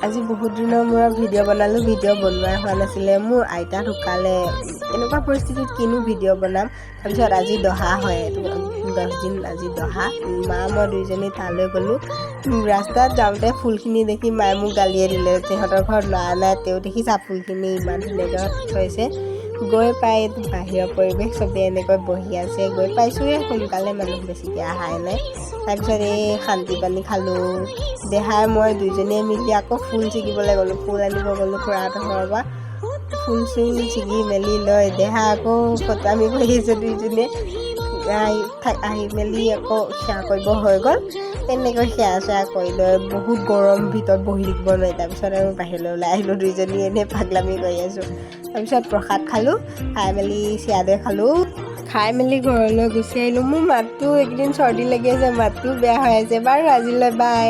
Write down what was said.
আজি বহুত দিনৰ মূৰত ভিডিঅ' বনালোঁ। ভিডিঅ' বনোৱাই হোৱা নাছিলে। মোৰ আইতা ঢুকালে, এনেকুৱা পৰিস্থিতিত কিনো ভিডিঅ' বনাম। তাৰপিছত আজি দহা হয়, 10 দিন আজি দহা। মা মই দুইজনী তালৈ গ'লোঁ। ৰাস্তাত যাওঁতে ফুলখিনি দেখি মায়ে মোক গালিয়ে দিলে, সিহঁতৰ ঘৰত ল'ৰা নাই, তেওঁ দেখিছা ফুলখিনি ইমান ধুনীয়াকৈ থৈছে। গৈ পাই বাহিৰৰ পৰিৱেশ চবেই এনেকৈ বহি আছে। গৈ পাইছোঁহে সোনকালে, মানুহ বেছিকৈ অহাই নাই। তাৰপিছত এই শান্তি পানী খালোঁ। দেহাই মই দুইজনীয়ে মিলি আকৌ ফুল ছিগিবলৈ গ'লোঁ। ফুল আনিব গ'লোঁ খুৰাহঁতৰ ঘৰৰ পৰা। ফুল চুল ছিগি মেলি লৈ দেহা আকৌ ফটামি কৰি আছে দুইজনীয়ে। আহি মেলি আকৌ সেৱা কৰিব হৈ গ'ল। তেনেকৈ সেৱা চেৱা কৰি লৈ বহুত গৰম, ভিতৰত বহি থাকিব নোৱাৰি। তাৰপিছত আৰু বাহিৰলৈ ওলাই আহিলোঁ, দুইজনী এনেই পাগলামি কৰি আছোঁ। তাৰপিছত প্ৰসাদ খালোঁ, খাই মেলি চিৰা দৈ খালোঁ। খাই মেলি ঘৰলৈ গুচি আহিলোঁ। মোৰ মাতটো এইকেইদিন চৰ্দি লাগি আছে, মাতটো বেয়া হৈ আছে। বাৰু আজিলৈ বাই।